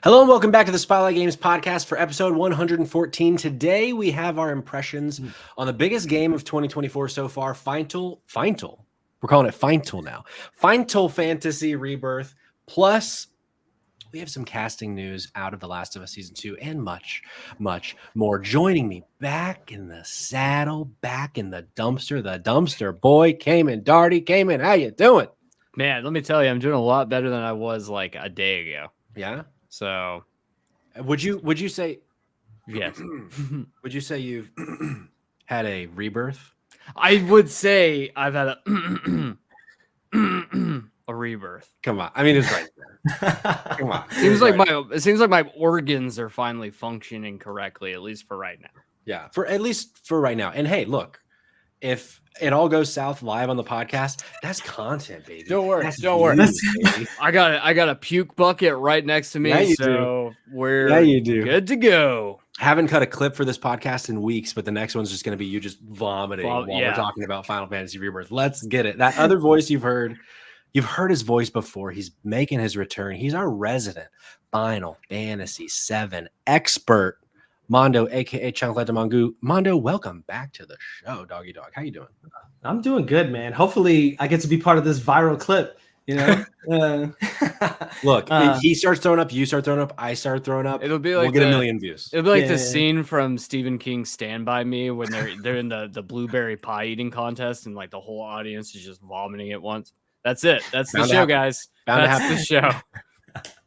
Hello and welcome back to the Spotlight Games podcast for episode 114. Today we have our impressions on the biggest game of 2024 so far, Final. We're calling it Final now. Final Fantasy Rebirth. Plus, we have some casting news out of The Last of Us Season 2 and much, much more. Joining me back in the saddle, back in the dumpster boy, Cayman Darty. Cayman, how you doing? Man, let me tell you, I'm doing a lot better than I was like a day ago. Yeah? So, would you say yes? Would you say you've had a rebirth? I would say I've had a rebirth. Come on, I mean it's right there. Come on, It seems like my organs are finally functioning correctly, at least for right now. Yeah, at least for right now. And hey, look, if it all goes south live on the podcast, that's content, baby. Don't worry. Baby. I got a puke bucket right next to me, we're good to go. Haven't cut a clip for this podcast in weeks, but the next one's just going to be you just vomiting while we're talking about Final Fantasy Rebirth. Let's get it. That other voice you've heard his voice before. He's making his return. He's our resident Final Fantasy VII expert, Mondo, aka Chancletamangu. Mondo, welcome back to the show, doggy dog. How you doing? I'm doing good, man. Hopefully, I get to be part of this viral clip. You know, look, he starts throwing up, you start throwing up, I start throwing up. It'll be like we'll get a million views. It'll be like the scene from Stephen King's Stand By Me when they're in the blueberry pie eating contest and like the whole audience is just vomiting at once. That's it. That's the show, guys. That's the show.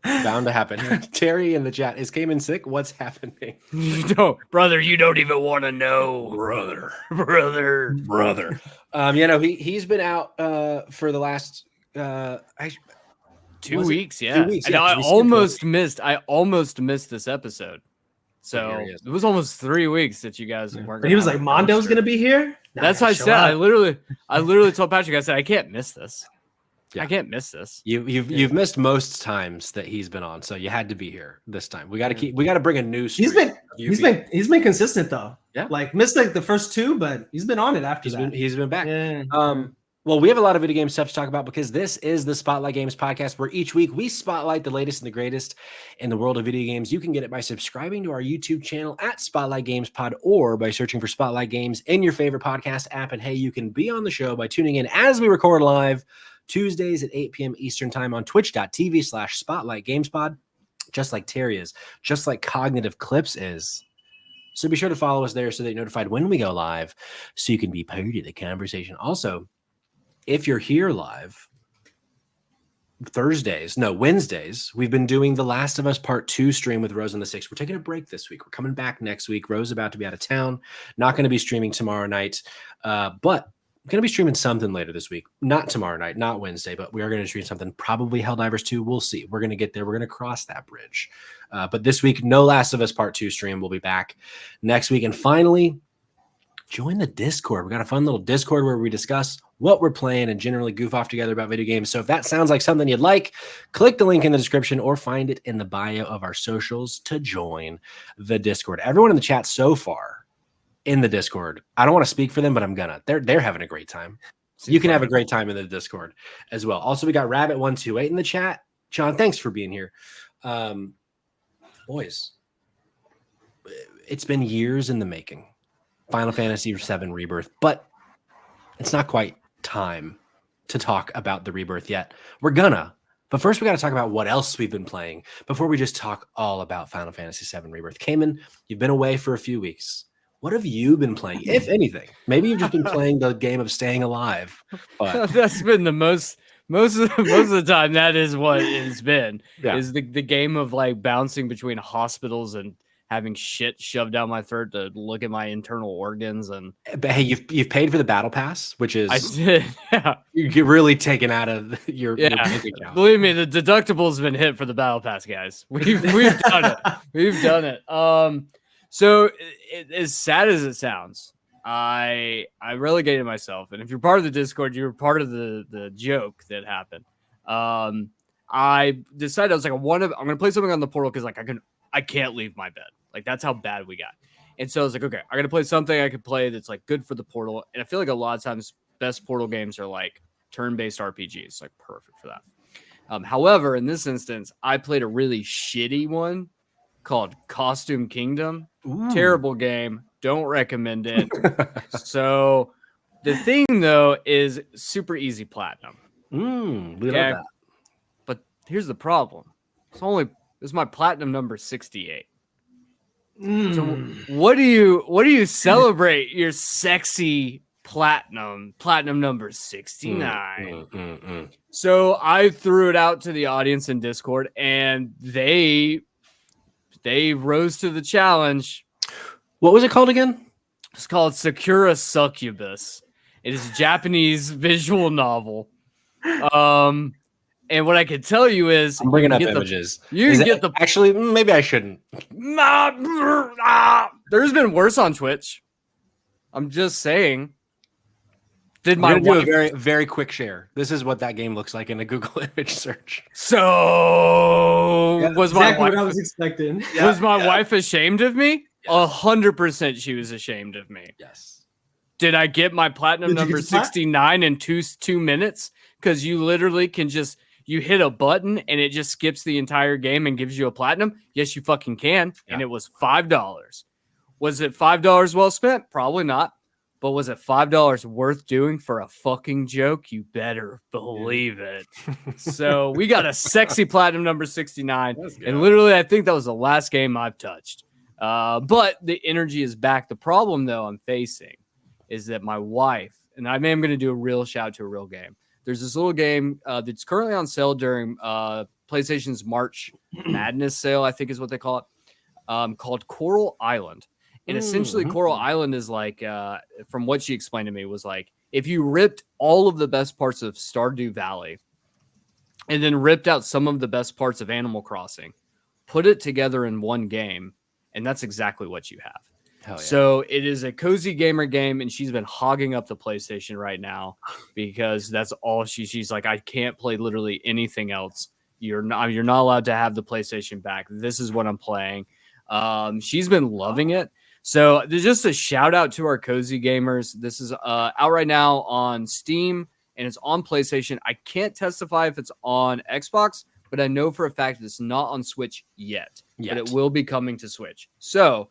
Bound to happen. Terry in the chat, is Cayman sick? What's happening? No, brother, you don't even want to know. Brother. He's been out for the last 2 weeks. 2 weeks. And I almost missed this episode. So it was almost 3 weeks that you guys weren't. But he was like, Mondo's gonna be here. That's what I said. I literally told Patrick, I said, I can't miss this. Yeah. I can't miss this. You've missed most times that he's been on, so you had to be here this time. We got to bring a new streak. He's been consistent though. Yeah, like missed like the first two, but he's been on it after that. He's been back. Yeah. Well, we have a lot of video game stuff to talk about because this is the Spotlight Games podcast, where each week we spotlight the latest and the greatest in the world of video games. You can get it by subscribing to our YouTube channel at Spotlight Games Pod, or by searching for Spotlight Games in your favorite podcast app. And hey, you can be on the show by tuning in as we record live Tuesdays at 8 p.m. Eastern time on twitch.tv/SpotlightGamesPod, just like Terry is, just like Cognitive Clips is. So be sure to follow us there so that you're notified when we go live, so you can be part of the conversation. Also, if you're here live Wednesdays, we've been doing The Last of Us Part 2 stream with Rose and the Six. We're taking a break this week. We're coming back next week. Rose is about to be out of town. Not going to be streaming tomorrow night, but I'm going to be streaming something later this week. Not tomorrow night, not Wednesday, but we are going to stream something, probably Helldivers 2. We'll see. We're going to get there. We're going to cross that bridge. But this week, no Last of Us Part 2 stream. We'll be back next week. And finally, join the Discord. We got a fun little Discord where we discuss what we're playing and generally goof off together about video games. So if that sounds like something you'd like, click the link in the description or find it in the bio of our socials to join the Discord. Everyone in the chat so far in the Discord, I don't want to speak for them, but I'm gonna. They're having a great time. You can have a great time in the Discord as well. Also, we got Rabbit128 in the chat. John, thanks for being here. Boys, it's been years in the making. Final Fantasy VII Rebirth, but it's not quite time to talk about the Rebirth yet. We're gonna. But first, we got to talk about what else we've been playing before we just talk all about Final Fantasy VII Rebirth. Cayman, you've been away for a few weeks. What have you been playing, if anything? Maybe you've just been playing the game of staying alive. But that's been the most of the time. That is what it's been. Yeah. Is the game of like bouncing between hospitals and having shit shoved down my throat to look at my internal organs. And but hey, you've paid for the battle pass, which is I did. Yeah, you get really taken out of your bank account. Believe me, the deductible's been hit for the battle pass, guys. We've done it. We've done it. So as sad as it sounds, I relegated myself, and if you're part of the Discord, you're part of the joke that happened. I decided I was like, I'm gonna play something on the portal because like I can't leave my bed. Like that's how bad we got. And so I was like, okay, I'm gonna play something I could play that's like good for the portal. And I feel like a lot of times best portal games are like turn-based RPGs, like perfect for that. However, in this instance, I played a really shitty one called Costume Kingdom. Ooh. Terrible game. Don't recommend it. So the thing, though, is super easy platinum. We love that. But here's the problem. This is my platinum number 68. So what do you celebrate your sexy platinum number 69? So I threw it out to the audience in Discord, and they rose to the challenge. What was it called again? It's called Sakura Succubus. It is a Japanese visual novel. And what I can tell you is, I'm bringing up images. Actually, maybe I shouldn't. There's been worse on Twitch. I'm just saying. We're gonna do a very, very quick share. This is what that game looks like in a Google image search. So was my wife what I was expecting? Was my wife ashamed of me? 100% she was ashamed of me. Yes. Did I get my platinum number 69 in two minutes? Because you literally can you hit a button and it just skips the entire game and gives you a platinum. Yes, you fucking can. Yeah. And it was $5. Was it $5 well spent? Probably not. But was it $5 worth doing for a fucking joke? You better believe it. So we got a sexy platinum number 69. And literally, I think that was the last game I've touched. But the energy is back. The problem, though, I'm facing is that my wife, and I'm going to do a real shout to a real game. There's this little game that's currently on sale during PlayStation's March Madness sale, I think is what they call it, called Coral Island. And essentially, Coral Island is like, from what she explained to me, was like, if you ripped all of the best parts of Stardew Valley and then ripped out some of the best parts of Animal Crossing, put it together in one game, and that's exactly what you have. Hell yeah. So it is a cozy gamer game, and she's been hogging up the PlayStation right now because that's all she's like, I can't play literally anything else. You're not allowed to have the PlayStation back. This is what I'm playing. She's been loving it. So there's just a shout out to our cozy gamers. This is out right now on Steam, and it's on PlayStation. I can't testify if it's on Xbox, but I know for a fact it's not on Switch yet. But it will be coming to Switch. So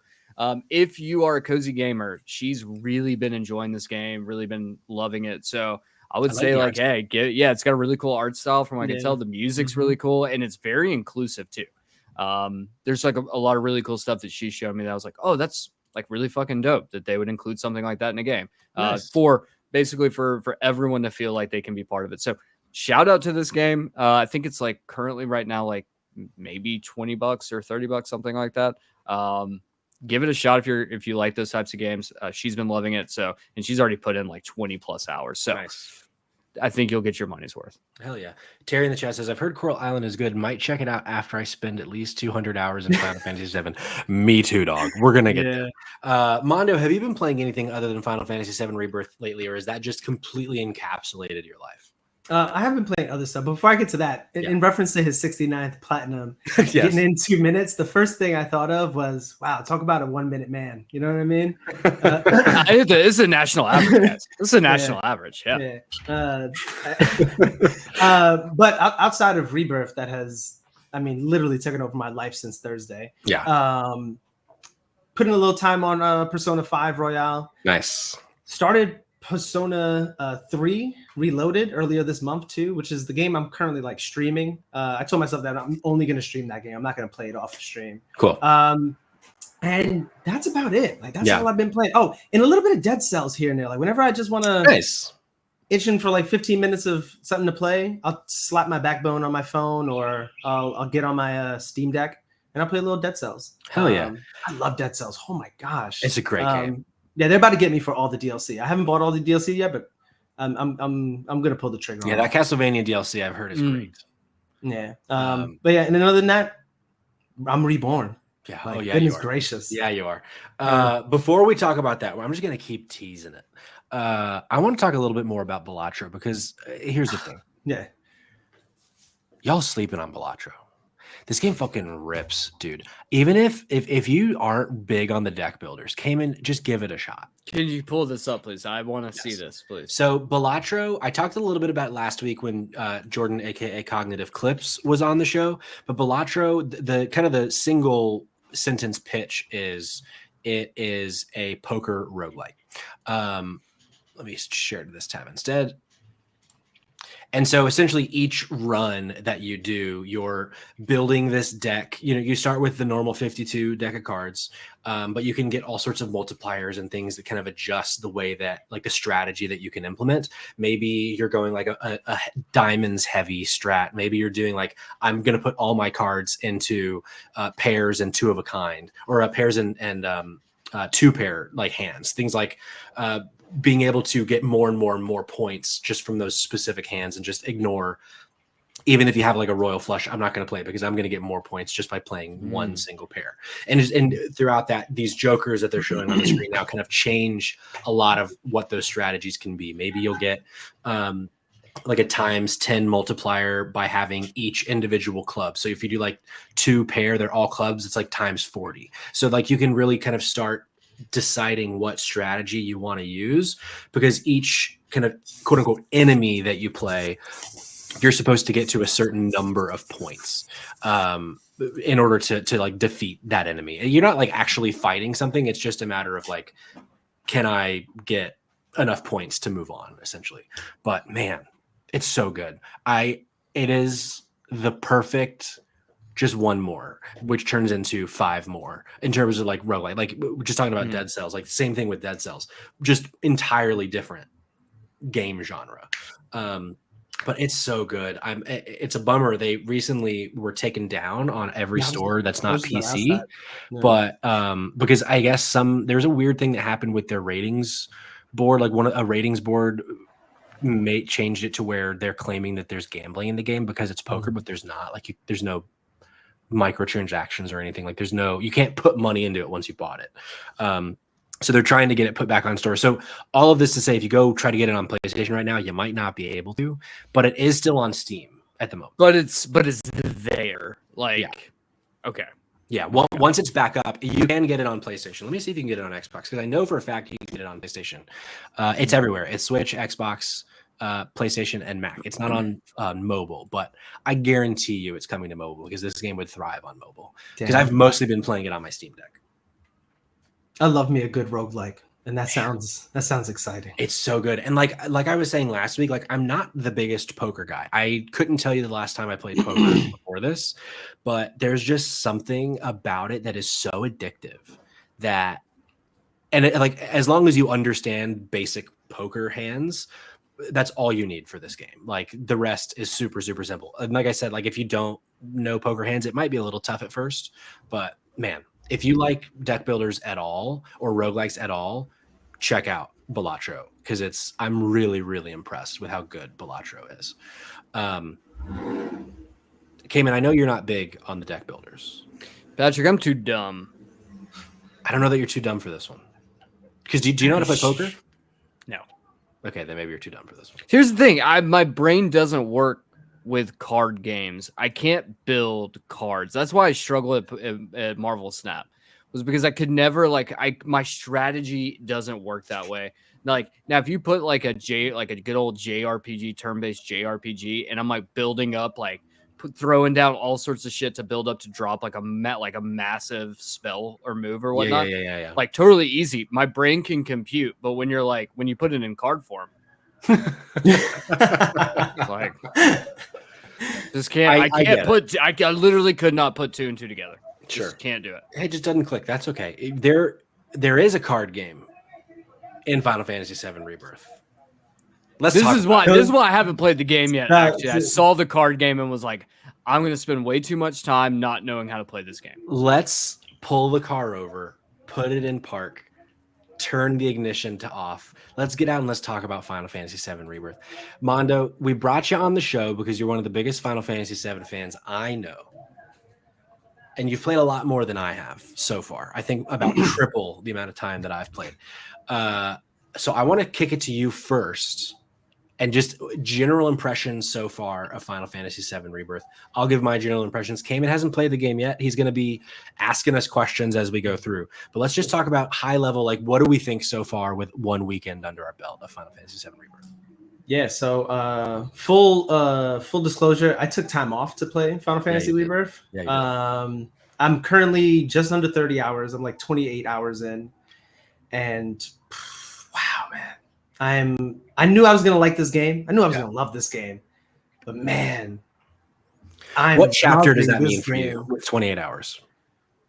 if you are a cozy gamer, she's really been enjoying this game, really been loving it. So I would say, like, hey, it's got a really cool art style from what I can tell. The music's really cool, and it's very inclusive too. There's like a lot of really cool stuff that she showed me that I was like, oh, that's like really fucking dope that they would include something like that in a game. For everyone to feel like they can be part of it. So shout out to this game. I think it's like currently right now, like maybe $20 or $30, something like that. Give it a shot if you like those types of games. She's been loving it. So, and she's already put in like 20+ hours. So nice. I think you'll get your money's worth. Hell yeah. Terry in the chat says, I've heard Coral Island is good. Might check it out after I spend at least 200 hours in Final Fantasy VII. Me too, dog. We're going to get there. Mondo, have you been playing anything other than Final Fantasy VII Rebirth lately, or is that just completely encapsulated your life? I have been playing other stuff, but before I get to that, in reference to his 69th platinum, getting in 2 minutes, the first thing I thought of was, wow, talk about a 1 minute man. You know what I mean? It's a national average. Guys. This is a national average. Yeah. But outside of Rebirth, that has, literally taken over my life since Thursday. Yeah. Putting a little time on Persona 5 Royale. Nice. Started Persona 3 Reloaded earlier this month too, which is the game I'm currently like streaming. I told myself that I'm only going to stream that game. I'm not going to play it off the stream. Cool. And that's about it. Like that's all I've been playing. Oh, and a little bit of Dead Cells here and there. Like whenever I just want to itching for like 15 minutes of something to play, I'll slap my Backbone on my phone, or I'll get on my Steam Deck and I'll play a little Dead Cells. Hell yeah. I love Dead Cells. Oh my gosh. It's a great game. Yeah, they're about to get me for all the DLC. I haven't bought all the DLC yet, but I'm gonna pull the trigger. Yeah, that Castlevania DLC I've heard is great. Yeah, but yeah, and then other than that, I'm Reborn. Yeah, like, goodness gracious. Yeah, you are. Before we talk about that, I'm just gonna keep teasing it. I want to talk a little bit more about Balatro because here's the thing. Yeah, y'all sleeping on Balatro. This game fucking rips, dude. Even if you aren't big on the deck builders, Cayman, just give it a shot. Can you pull this up, please? I want to see this, please. So Balatro, I talked a little bit about last week when Jordan, aka Cognitive Clips, was on the show. But Balatro, the kind of the single sentence pitch is it is a poker roguelike. Let me share this tab instead. And so essentially each run that you do, you're building this deck. You know, you start with the normal 52 deck of cards, but you can get all sorts of multipliers and things that kind of adjust the way that, like, the strategy that you can implement. Maybe you're going like a diamonds heavy strat. Maybe you're doing like, I'm going to put all my cards into pairs and two of a kind, or pairs and two pair like hands. Things like being able to get more and more and more points just from those specific hands, and just ignore, even if you have like a royal flush, I'm not going to play it because I'm going to get more points just by playing one single pair. And throughout that, these jokers that they're showing on the screen now kind of change a lot of what those strategies can be. Maybe you'll get like a ×10 multiplier by having each individual club. So if you do like two pair, they're all clubs, it's like ×40. So like you can really kind of start deciding what strategy you want to use, because each kind of quote unquote enemy that you play, you're supposed to get to a certain number of points in order to like defeat that enemy. You're not like actually fighting something. It's just a matter of like, can I get enough points to move on, essentially. But man, it's so good. It is the perfect just one more, which turns into 5 more in terms of like roguelike. Like we're just talking about Dead Cells, like same thing with Dead Cells, just entirely different game genre. But it's so good. It's a bummer they recently were taken down on every store that's not PC. But because I guess there's a weird thing that happened with their ratings board. Like a ratings board changed it to where they're claiming that there's gambling in the game because it's poker, but there's not. Like there's no microtransactions or anything. Like you can't put money into it once you bought it. So they're trying to get it put back on store. So all of this to say, if you go try to get it on PlayStation right now, you might not be able to, but it is still on Steam at the moment. But it's there. Like, yeah. Okay. Yeah. Well, once it's back up, you can get it on PlayStation. Let me see if you can get it on Xbox, because I know for a fact you can get it on PlayStation. It's everywhere. It's Switch, Xbox, PlayStation, and Mac. It's not on mobile, but I guarantee you it's coming to mobile, because this game would thrive on mobile. Because I've mostly been playing it on my Steam Deck. I love me a good roguelike, and that sounds exciting. It's so good. And like I was saying last week, like I'm not the biggest poker guy. I couldn't tell you the last time I played poker before this, but there's just something about it that is so addictive that, and like as long as you understand basic poker hands, that's all you need for this game. Like the rest is super, super simple. And like I said, like if you don't know poker hands, it might be a little tough at first, but man, if you like deck builders at all or roguelikes at all, check out Balatro, because I'm really, really impressed with how good Balatro is. Cayman, I know you're not big on the deck builders. Patrick, I'm too dumb. I don't know that you're too dumb for this one. Because do you know how to play poker? No. Okay, then maybe you're too dumb for this one. Here's the thing. My brain doesn't work with card games. I can't build cards. That's why I struggle at Marvel Snap, was because I could never my strategy doesn't work that way. Like now, if you put like a good old JRPG, turn-based JRPG, and I'm like building up, like throwing down all sorts of shit to build up to drop like a massive spell or move or whatnot. Yeah. Like totally easy. My brain can compute, but when you put it in card form, like just can't. I literally could not put 2 and 2 together. Sure, just can't do it. It just doesn't click. That's okay. There is a card game in Final Fantasy VII Rebirth. This is why I haven't played the game yet. Actually, I saw the card game and was like, I'm going to spend way too much time not knowing how to play this game. Let's pull the car over, put it in park, turn the ignition to off. Let's get out and let's talk about Final Fantasy VII Rebirth. Mondo, we brought you on the show because you're one of the biggest Final Fantasy VII fans I know. And you've played a lot more than I have so far. I think about triple the amount of time that I've played. So I want to kick it to you first and just general impressions so far of Final Fantasy VII Rebirth. I'll give my general impressions. Cayman hasn't played the game yet. He's going to be asking us questions as we go through. But let's just talk about high level, like what do we think so far with one weekend under our belt of Final Fantasy VII Rebirth? Yeah, so full disclosure, I took time off to play Final Fantasy Rebirth. I'm currently just under 30 hours. I'm like 28 hours in. And wow, man. I knew I was gonna like this game. I knew I was gonna love this game. But man, what chapter does that mean for you with 28 hours?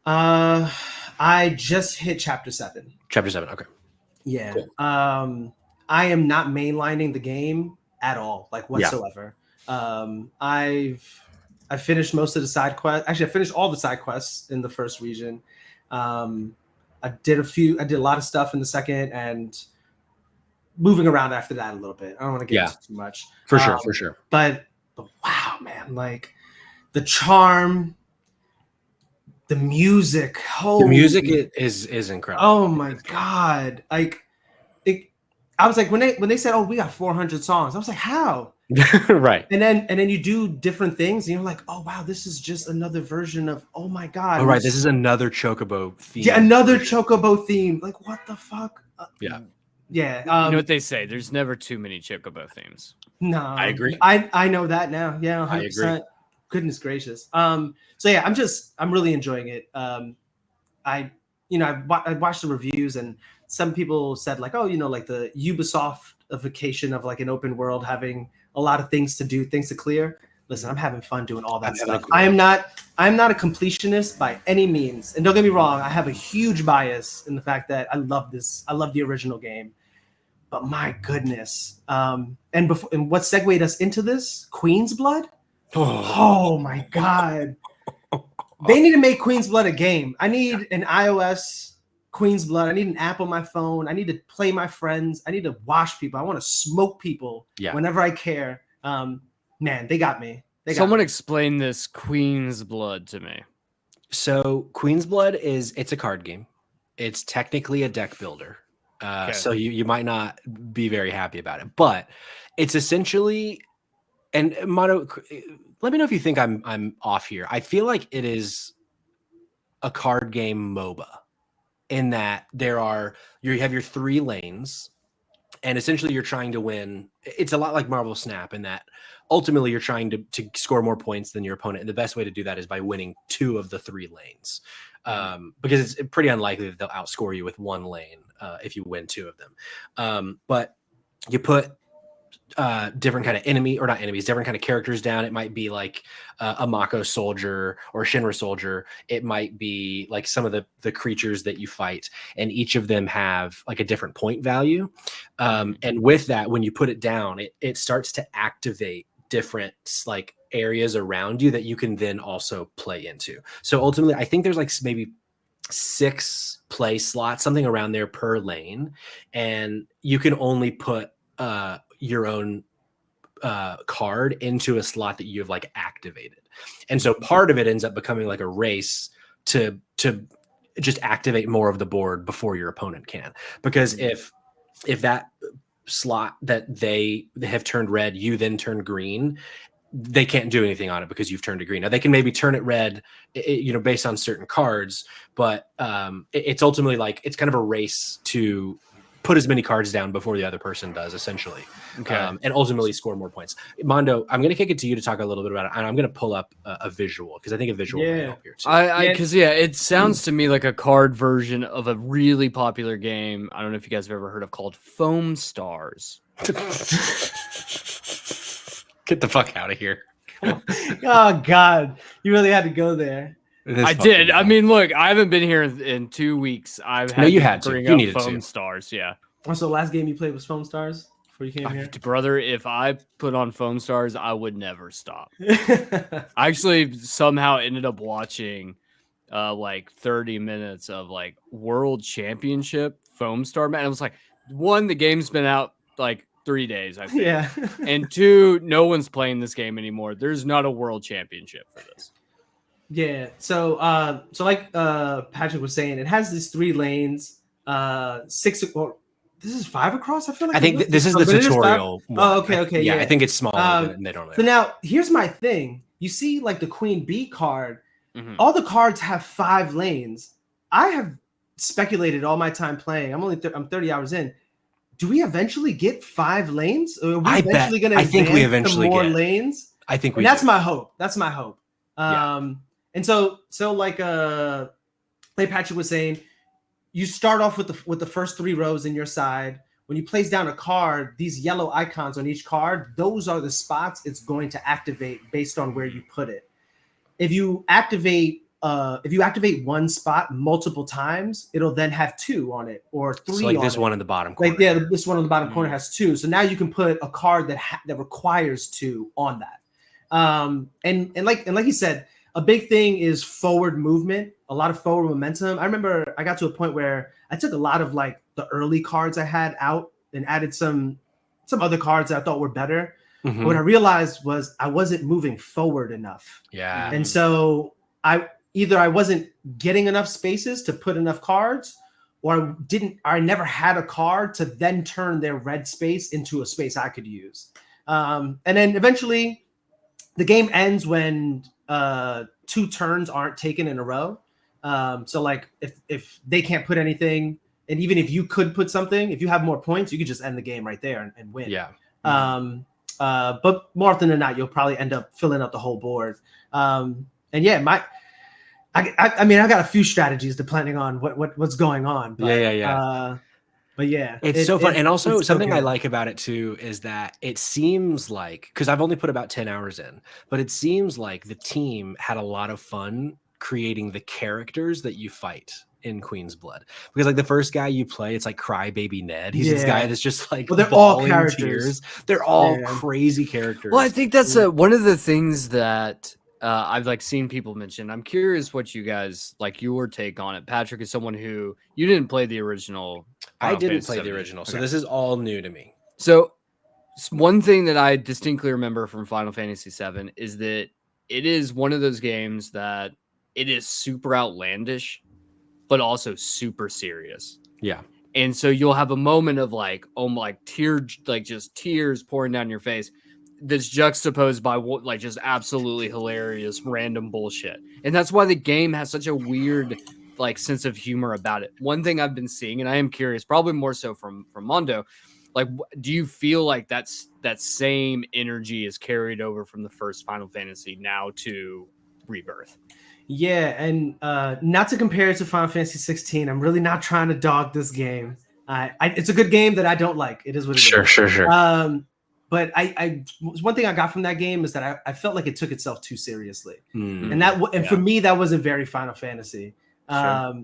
I just hit chapter 7. Chapter 7, okay. Yeah. Cool. I am not mainlining the game at all, like whatsoever. I finished most of the side quests. Actually, I finished all the side quests in the first region. I did a lot of stuff in the second, and moving around after that a little bit. I don't want to get into too much. For sure. But wow, man, like the charm, the music. The music is incredible. Oh my God. Like I was like, when they said, "Oh, we got 400 songs," I was like, "How?" Right. And then you do different things, and you're like, "Oh wow, this is just another version of." Oh my God! Oh right, this is another Chocobo theme. Yeah, another Chocobo theme. Like what the fuck? Yeah. You know what they say? There's never too many Chocobo themes. No, I agree. I know that now. Yeah, 100%. I agree. Goodness gracious. So yeah, I'm really enjoying it. I watched the reviews, and some people said like, oh, like the Ubisoftification of like an open world, having a lot of things to do, things to clear. Listen, I'm having fun doing all that stuff. I'm not a completionist by any means. And don't get me wrong, I have a huge bias in the fact that I love this. I love the original game. But my goodness. And what segued us into this? Queen's Blood? Oh my God. They need to make Queen's Blood a game. I need an iOS Queen's Blood. I need an app on my phone. I need to play my friends. I need to wash people. I want to smoke people whenever I care. Man, they got me. Someone explain this Queen's Blood to me. So Queen's Blood it's a card game. It's technically a deck builder. So you might not be very happy about it, but it's essentially, and Mono, let me know if you think I'm off here. I feel like it is a card game MOBA in that you have your 3 lanes, and essentially you're trying to win. It's a lot like Marvel Snap in that ultimately you're trying to score more points than your opponent. And the best way to do that is by winning 2 of the 3 lanes. Because it's pretty unlikely that they'll outscore you with 1 lane if you win 2 of them. But you put different kind of different kind of characters down. It might be like a Mako soldier or a Shinra soldier. It might be like some of the creatures that you fight, and each of them have like a different point value. And with that, when you put it down, it starts to activate different like areas around you that you can then also play into. So ultimately, I think there's like maybe 6 play slots, something around there per lane, and you can only put your own card into a slot that you've like activated. And so part of it ends up becoming like a race to just activate more of the board before your opponent can. Because if that slot that they have turned red, you then turn green, they can't do anything on it because you've turned it green. Now they can maybe turn it red, based on certain cards, but it's ultimately like it's kind of a race to put as many cards down before the other person does, essentially. Okay. And ultimately score more points. Mondo, I'm going to kick it to you to talk a little bit about it, and I'm going to pull up a visual because I think a visual might help here too. Because it sounds to me like a card version of a really popular game. I don't know if you guys have ever heard of, called Foam Stars. Get the fuck out of here. Oh God, you really had to go there. I did. I mean, look, I haven't been here in 2 weeks. I've had to bring up Foam Stars. Yeah. So the last game you played was Foam Stars before you came here? Brother, if I put on Foam Stars, I would never stop. I actually somehow ended up watching like 30 minutes of like World Championship Foam Star match. I was like, 1, the game's been out like 3 days, I think. Yeah. And 2, no one's playing this game anymore. There's not a World Championship for this. Yeah. So like Patrick was saying, it has these 3 lanes. 6. Well, This is 5 across. I feel like I think this is the tutorial one. Oh, okay, yeah. I think it's smaller than they normally. So now here's my thing. You see, like the Queen Bee card, all the cards have 5 lanes. I have speculated all my time playing. I'm 30 hours in. Do we eventually get 5 lanes? Or are we eventually going to advance to more lanes? I think that's my hope. That's my hope. And so like Patrick was saying, you start off with the first 3 rows in your side. When you place down a card, these yellow icons on each card, those are the spots it's going to activate based on where you put it. If you activate one spot multiple times, it'll then have 2 on it or 3. So like this one in the bottom corner. Like this one on the bottom corner has 2. So now you can put a card that requires 2 on that. And like you said, a big thing is forward movement, a lot of forward momentum. I remember I got to a point where I took a lot of like the early cards I had out and added some other cards that I thought were better. Mm-hmm. What I realized was I wasn't moving forward enough. Yeah. And so I wasn't getting enough spaces to put enough cards, or I never had a card to then turn their red space into a space I could use. And then eventually the game ends when 2 turns aren't taken in a row. So like if they can't put anything, and even if you could put something, if you have more points, you could just end the game right there and win. Yeah. But more often than not, you'll probably end up filling up the whole board. And yeah, I mean, I got a few strategies depending on what's going on. But, but yeah, it's so fun. And also something I like about it too is that it seems like, because I've only put about 10 hours in, but it seems like the team had a lot of fun creating the characters that you fight in Queen's Blood. Because like the first guy you play, it's like Crybaby Ned. He's this guy that's just like, well, they're all characters. They're all crazy characters. Well, I think that's one of the things that I've like seen people mention. I'm curious what you guys like your take on it. Patrick is someone who you didn't play the original. I didn't play the original, so this is all new to me. So one thing that I distinctly remember from Final Fantasy VII is that it is one of those games that it is super outlandish, but also super serious. Yeah. And so you'll have a moment of like, oh my, just tears pouring down your face. That's juxtaposed by what, like, just absolutely hilarious random bullshit. And that's why the game has such a weird, like, sense of humor about it. One thing I've been seeing, and I am curious, probably more so from Mondo, like, do you feel like that same energy is carried over from the first Final Fantasy now to Rebirth? Yeah, and not to compare it to Final Fantasy 16, I'm really not trying to dog this game. It's a good game that I don't like. It is what it is. Sure. But one thing I got from that game is that I felt like it took itself too seriously, and for me that wasn't very Final Fantasy. Sure.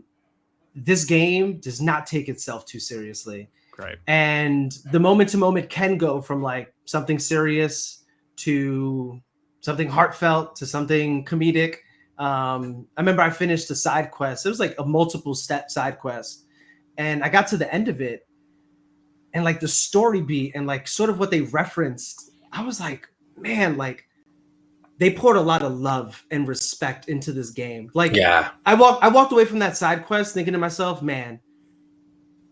This game does not take itself too seriously, right? And the moment to moment can go from like something serious to something heartfelt to something comedic. I remember I finished a side quest. It was like a multiple step side quest, and I got to the end of it. And like the story beat and like sort of what they referenced, I was like, man, like they poured a lot of love and respect into this game. Like, yeah, I walked away from that side quest thinking to myself, man,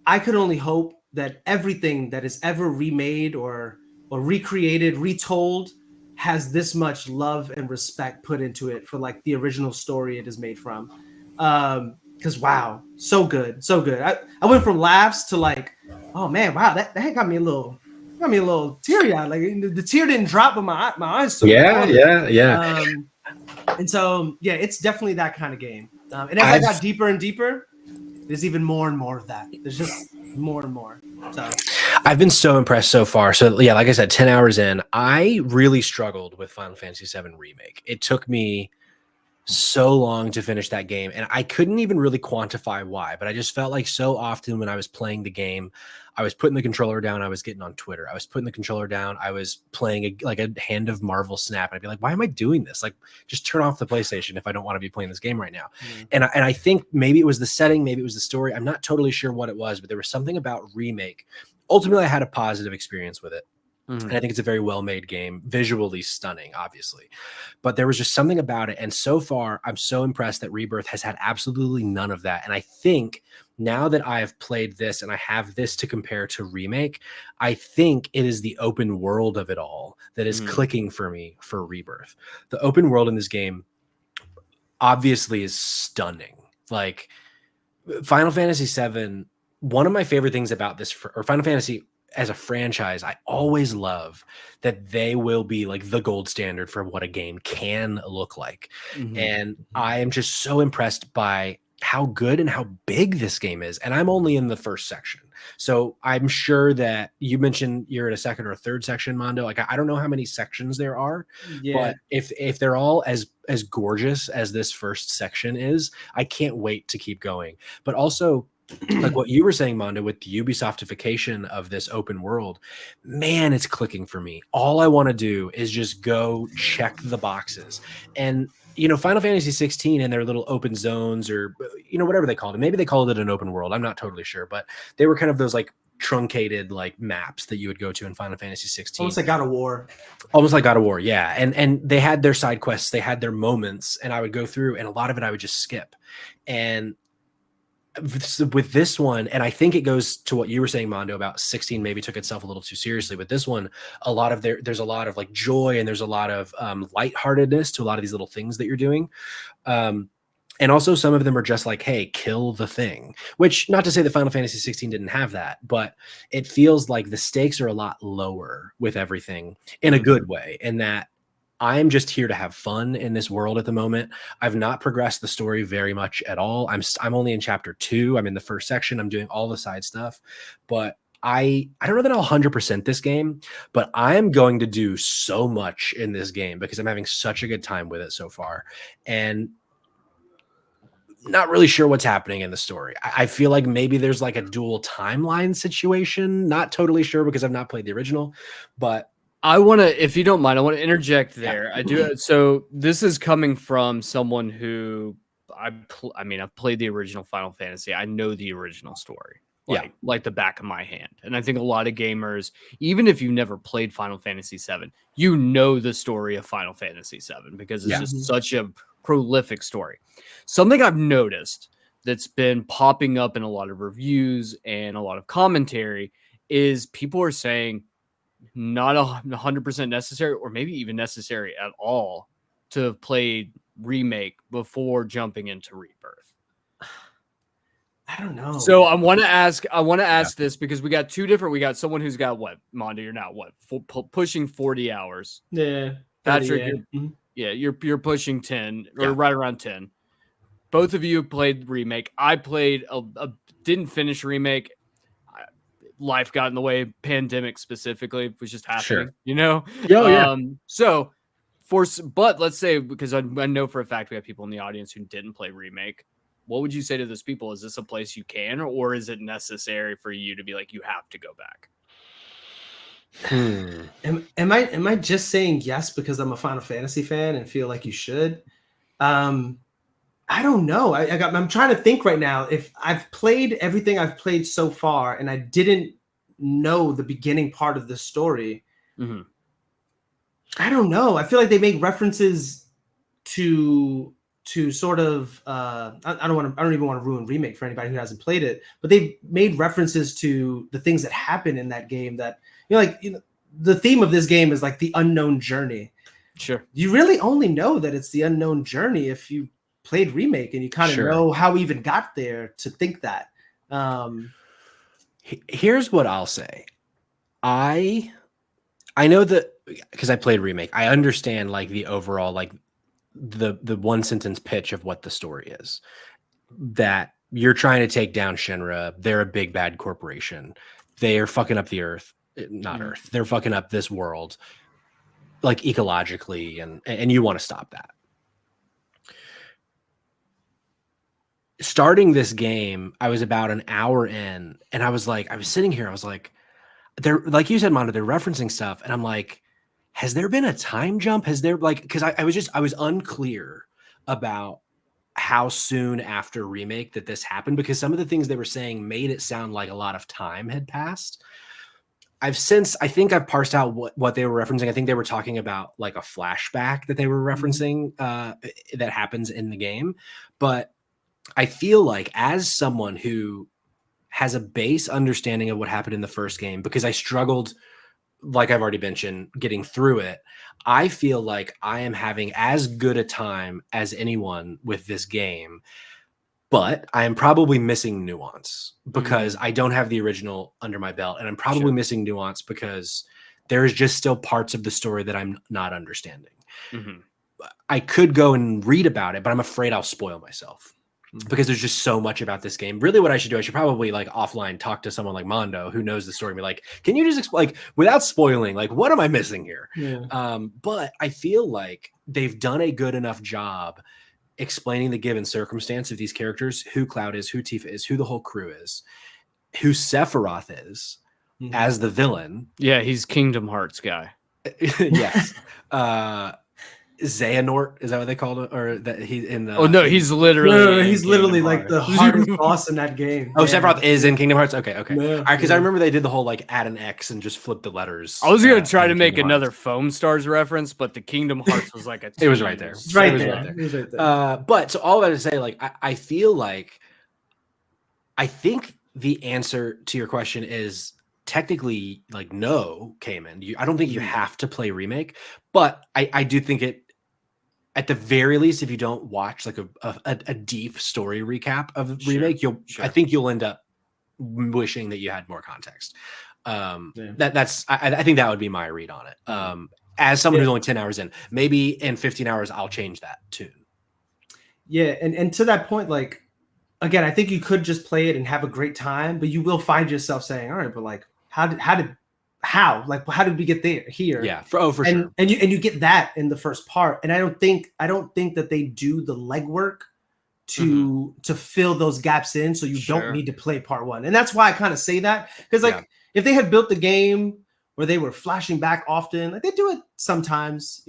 I could only hope that everything that is ever remade or recreated, retold, has this much love and respect put into it for like the original story it is made from. Because wow, so good. I went from laughs to like, oh man, wow, that got me a little teary eyed. Like the tear didn't drop, but my eyes. Yeah. And so yeah, it's definitely that kind of game. And as I got deeper and deeper, there's even more and more of that. There's just more and more. So I've been so impressed so far. So yeah, like I said, 10 hours in, I really struggled with Final Fantasy VII Remake. It took me so long to finish that game, and I couldn't even really quantify why, but I just felt like so often when I was playing the game, I was putting the controller down, I was getting on Twitter, I was putting the controller down, I was playing a Hand of Marvel snap, and I'd be like, why am I doing this? Like, just turn off the PlayStation if I don't want to be playing this game right now. And I think maybe it was the setting, maybe it was the story, I'm not totally sure what it was, but there was something about Remake. Ultimately, I had a positive experience with it. And I think it's a very well-made game, visually stunning, obviously. But there was just something about it. And so far, I'm so impressed that Rebirth has had absolutely none of that. And I think now that I have played this and I have this to compare to Remake, I think it is the open world of it all that is clicking for me for Rebirth. The open world in this game obviously is stunning. Like Final Fantasy VII, one of my favorite things about this, or Final Fantasy as a franchise, I always love that they will be like the gold standard for what a game can look like. And I am just so impressed by how good and how big this game is. And I'm only in the first section. So I'm sure that you mentioned you're at a second or a third section, Mondo. Like I don't know how many sections there are, but if they're all as gorgeous as this first section is, I can't wait to keep going. But also, like what you were saying, Mondo, with the Ubisoftification of this open world, man, it's clicking for me. All I want to do is just go check the boxes. And, Final Fantasy 16 and their little open zones, or, whatever they called it. Maybe they called it an open world. I'm not totally sure, but they were kind of those like truncated like maps that you would go to in Final Fantasy 16. Almost like God of War. Almost like God of War, yeah. And they had their side quests, they had their moments, and I would go through, and a lot of it I would just skip. And with this one, and I think it goes to what you were saying, Mondo, about 16 maybe took itself a little too seriously. With this one, there's a lot of like joy, and there's a lot of lightheartedness to a lot of these little things that you're doing. And also some of them are just like, hey, kill the thing, which, not to say that Final Fantasy 16 didn't have that, but it feels like the stakes are a lot lower with everything in a good way, in that I'm just here to have fun in this world at the moment. I've not progressed the story very much at all. I'm only in chapter 2. I'm in the first section. I'm doing all the side stuff, but I don't know that I'll 100% this game, but I am going to do so much in this game because I'm having such a good time with it so far. And not really sure what's happening in the story. I feel like maybe there's like a dual timeline situation. Not totally sure because I've not played the original, but I want to, if you don't mind, I want to interject there. I do. So this is coming from someone who I've played the original Final Fantasy. I know the original story, like the back of my hand. And I think a lot of gamers, even if you never played Final Fantasy VII, you know the story of Final Fantasy VII because it's just such a prolific story. Something I've noticed that's been popping up in a lot of reviews and a lot of commentary is people are saying, not 100% necessary, or maybe even necessary at all, to have played Remake before jumping into Rebirth. I don't know. So I want to ask this because we got someone who's got what, Mondo, you're now what, pushing 40 hours. Yeah. Patrick, you're pushing 10 or right around 10. Both of you played Remake. I played didn't finish Remake. Life got in the way, pandemic specifically was just happening, but let's say, because I know for a fact we have people in the audience who didn't play Remake. What would you say to those people? Is this a place you can, or is it necessary for you to be like, you have to go back? Am I just saying yes because I'm a Final Fantasy fan and feel like you should? I don't know. I'm trying to think right now. If I've played everything I've played so far and I didn't know the beginning part of the story, I don't know. I feel like they make references to sort of I don't even want to ruin Remake for anybody who hasn't played it, but they've made references to the things that happen in that game that, the theme of this game is like the unknown journey. Sure. You really only know that it's the unknown journey if you played Remake and you kind of know how we even got there to think that. Here's what I'll say. I know that because I played Remake, I understand like the overall, like the one sentence pitch of what the story is, that you're trying to take down Shinra. They're a big bad corporation. They are fucking up the earth, not Earth. They're fucking up this world, like ecologically, and you want to stop that. Starting this game, I was about an hour in, and I was sitting here, I was like, they're, like you said, Mondo, they're referencing stuff, and I'm like, has there been a time jump? Has there, like, because I was unclear about how soon after Remake that this happened, because some of the things they were saying made it sound like a lot of time had passed. I think I've parsed out what they were referencing. I think they were talking about like a flashback that they were referencing that happens in the game. But I feel like as someone who has a base understanding of what happened in the first game, because I struggled, like I've already mentioned, getting through it, I feel like I am having as good a time as anyone with this game. But I am probably missing nuance because I don't have the original under my belt. And I'm probably missing nuance because there is just still parts of the story that I'm not understanding. I could go and read about it, but I'm afraid I'll spoil myself because there's just so much about this game. Really what I should do, I should probably like offline talk to someone like Mondo who knows the story and be like, can you just explain, like, without spoiling, like, what am I missing here? But I feel like they've done a good enough job explaining the given circumstance of these characters, who Cloud is, who Tifa is, who the whole crew is, who Sephiroth is as the villain. Yeah, he's Kingdom Hearts guy. Yes. Xehanort, is that what they called it? Or that he in the he's literally he's literally like the hardest boss in that game. Oh, Sephiroth is in Kingdom Hearts? Okay. All right, because I remember they did the whole like add an X and just flip the letters. I was gonna try to make another Foam Stars reference, but the Kingdom Hearts was like it was right there. It's right there. But so all that to say, like, I feel like I think the answer to your question is technically like no, Cayman. I don't think you have to play Remake, but I do think it, at the very least, if you don't watch like a deep story recap of Remake, I think you'll end up wishing that you had more context. I think that would be my read on it. As someone who's only 10 hours in, maybe in 15 hours, I'll change that tune. Yeah. And to that point, like, again, I think you could just play it and have a great time, but you will find yourself saying, all right, but like, how did we get here? Yeah, for sure. And you get that in the first part. And I don't think that they do the legwork to fill those gaps in, so you don't need to play part one. And that's why I kind of say that, because like if they had built the game where they were flashing back often, like they do it sometimes,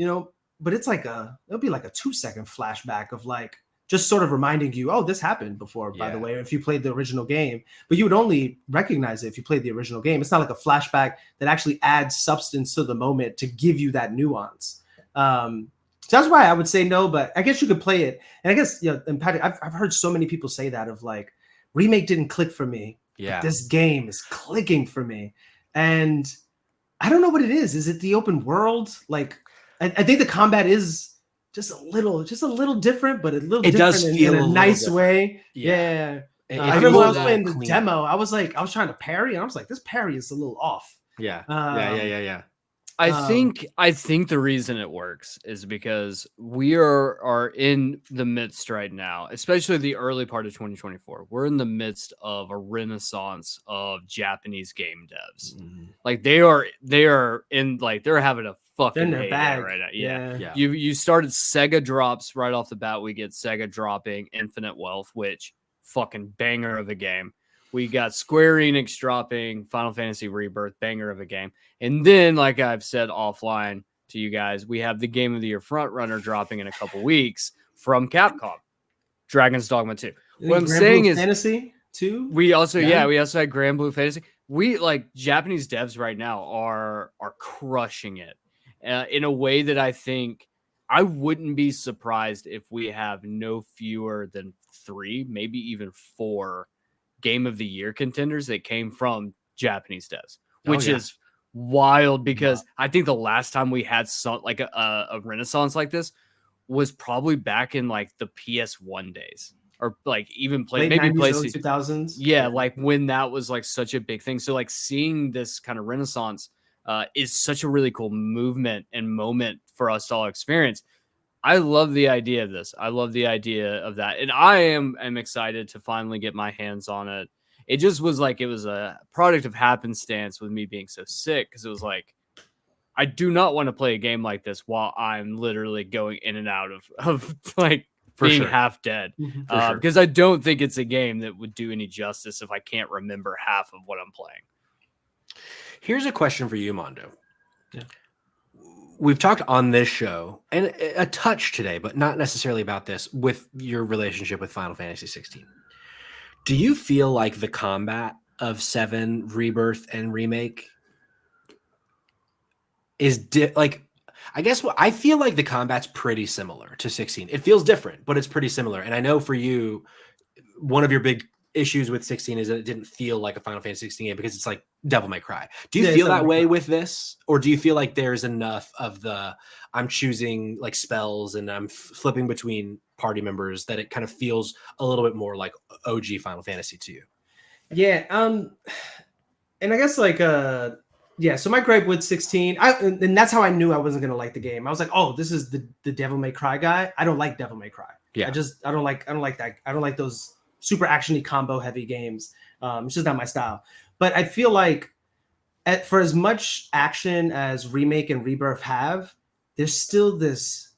but it's like it'll be like a 2-second flashback of like just sort of reminding you, oh, this happened before, by the way, if you played the original game. But you would only recognize it if you played the original game. It's not like a flashback that actually adds substance to the moment to give you that nuance. So that's why I would say no, but I guess you could play it. And I guess, and Patty, I've heard so many people say that of like, Remake didn't click for me. Yeah. This game is clicking for me. And I don't know what it is. Is it the open world? Like, I think the combat is just a little different, but a little different does feel in a nice different. way. Yeah. I remember when I was playing the demo, I was trying to parry, and I was like, this parry is a little off. Yeah. I think the reason it works is because we are in the midst right now, especially the early part of 2024. We're in the midst of a renaissance of Japanese game devs. Like they are in, like, they're having a fucking heyday right now. Yeah. You started Sega drops right off the bat. We get Sega dropping Infinite Wealth, which fucking banger of a game. We got Square Enix dropping Final Fantasy Rebirth, banger of a game. And then, like I've said offline to you guys, we have the Game of the Year frontrunner dropping in a couple weeks from Capcom, Dragon's Dogma 2. What I'm saying is Fantasy 2. We also had Grand Blue Fantasy. We, like, Japanese devs right now are crushing it in a way that I think I wouldn't be surprised if we have no fewer than 3, maybe even 4 Game of the Year contenders that came from Japanese devs, which is wild, because I think the last time we had some like a renaissance like this was probably back in like the PS1 days, or like even maybe PlayStation 2000s. Yeah, like when that was like such a big thing. So like seeing this kind of renaissance is such a really cool movement and moment for us to all experience. I love the idea of this. I love the idea of that. And I am excited to finally get my hands on it. It just was like, it was a product of happenstance with me being so sick. Cause it was like, I do not want to play a game like this while I'm literally going in and out of like being half dead. Because I don't think it's a game that would do any justice if I can't remember half of what I'm playing. Here's a question for you, Mondo. Yeah. We've talked on this show and a touch today, but not necessarily about this, with your relationship with Final Fantasy 16. Do you feel like the combat of 7, Rebirth, and Remake is like, I guess I feel like the combat's pretty similar to 16. It feels different, but it's pretty similar. And I know for you, one of your big issues with 16 is that it didn't feel like a Final Fantasy 16 game because it's like Devil May Cry. Do you feel that way with this? Or do you feel like there's enough of I'm choosing like spells and I'm flipping between party members that it kind of feels a little bit more like OG Final Fantasy to you? Yeah. And I guess like, yeah, so my gripe with 16, and that's how I knew I wasn't going to like the game. I was like, oh, this is the Devil May Cry guy. I don't like Devil May Cry. Yeah. I don't like that. I don't like those super actiony combo heavy games. It's just not my style. But I feel like for as much action as Remake and Rebirth have, there's still this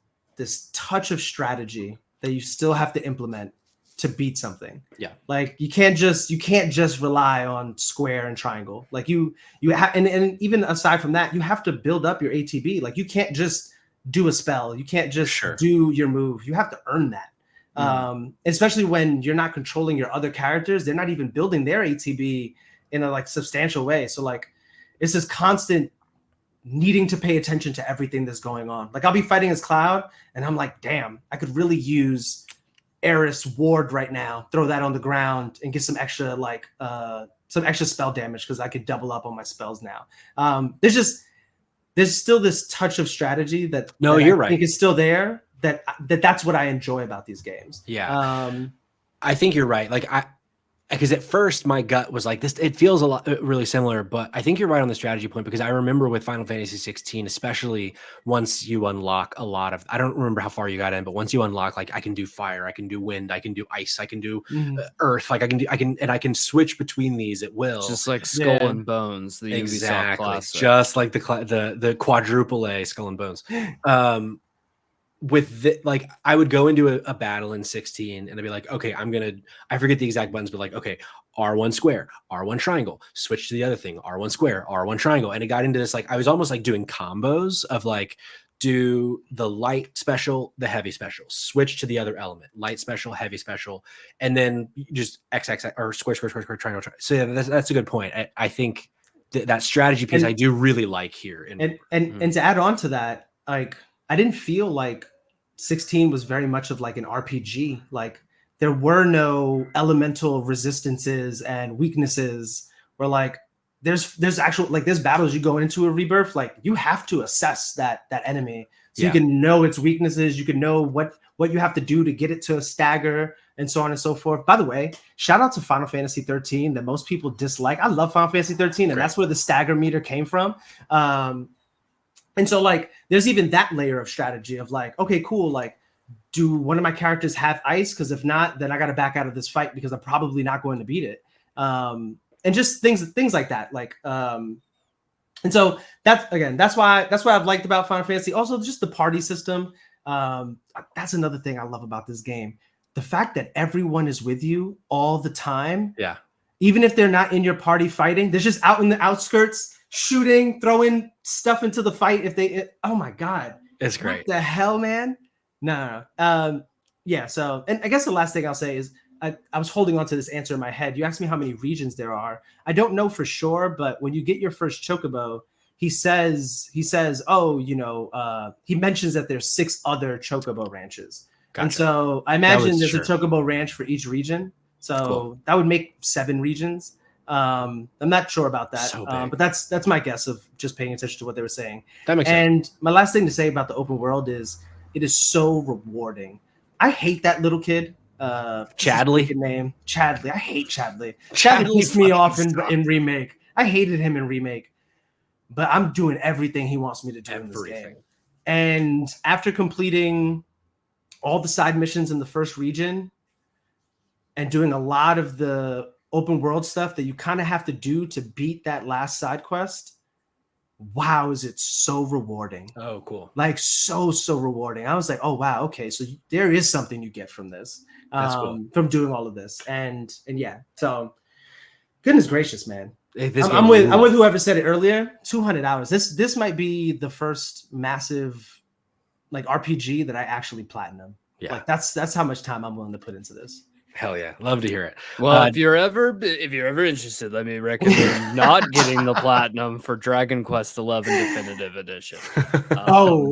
touch of strategy that you still have to implement to beat something. Yeah. Like you can't just rely on square and triangle. Like you have, and even aside from that, you have to build up your ATB. Like you can't just do a spell. You can't just do your move. You have to earn that. Especially when you're not controlling your other characters, they're not even building their ATB in a like substantial way. So like it's this constant needing to pay attention to everything that's going on. Like I'll be fighting as Cloud and I'm like, damn, I could really use Eris Ward right now, throw that on the ground and get some extra like some extra spell damage because I could double up on my spells now. There's still this touch of strategy that you're right. I think is still there. That's what I enjoy about these games. Yeah. I think you're right. Like because at first my gut was like this, it feels a lot really similar, but I think you're right on the strategy point because I remember with Final Fantasy 16, especially once you unlock a lot of, I don't remember how far you got in, but once you unlock, like I can do fire, I can do wind, I can do ice, I can do earth, like I can switch between these at will. Just like Skull and Bones, the Ubisoft classic. Just like the quadruple A Skull and Bones. With like I would go into a battle in 16 and I'd be like, okay, I forget the exact buttons, but like, okay, R1 square, R1 triangle, switch to the other thing, R1 square, R1 triangle. And it got into this, like, I was almost like doing combos of like, do the light special, the heavy special, switch to the other element, light special, heavy special, and then just X or square, triangle. So yeah, that's a good point. I think that strategy piece I do really like here. And to add on to that, like, I didn't feel like 16 was very much of like an RPG. Like there were no elemental resistances and weaknesses where like there's actual like there's battles you go into a Rebirth, like you have to assess that enemy so you can know its weaknesses, you can know what you have to do to get it to a stagger and so on and so forth. By the way, shout out to Final Fantasy 13 that most people dislike. I love Final Fantasy 13 and that's where the stagger meter came from. And so like there's even that layer of strategy of like, okay, cool, like do one of my characters have ice? Because if not, then I got to back out of this fight because I'm probably not going to beat it. And just things like that. Like and so that's why I've liked about Final Fantasy. Also just the party system. That's another thing I love about this game. The fact that everyone is with you all the time. Yeah. Even if they're not in your party fighting, they're just out in the outskirts shooting, throwing stuff into the fight. Oh my God. It's great. What the hell, man? No. Yeah. So, and I guess the last thing I'll say is I was holding on to this answer in my head. You asked me how many regions there are. I don't know for sure, but when you get your first chocobo, he says, oh, he mentions that there's 6 other chocobo ranches. Gotcha. And so I imagine there's a chocobo ranch for each region. So that would make 7 regions. I'm not sure about that, but that's my guess of just paying attention to what they were saying. That makes sense. And my last thing to say about the open world is it is so rewarding. I hate that little kid. Chadley name. Chadley. I hate Chadley. Chadley pissed me off in Remake. I hated him in Remake, but I'm doing everything he wants me to do in this game. And after completing all the side missions in the first region and doing a lot of the open world stuff that you kind of have to do to beat that last side quest, wow, is it so rewarding. Oh, cool. Like so rewarding. I was like, oh wow, okay, so there is something you get from this. That's cool. From doing all of this. And yeah, so goodness gracious, man. I'm with whoever said it earlier. 200 hours. This might be the first massive like RPG that I actually platinum. Yeah. Like that's how much time I'm willing to put into this. Hell yeah, love to hear it. Well, if you're ever interested, let me recommend not getting the platinum for Dragon Quest XI Definitive Edition.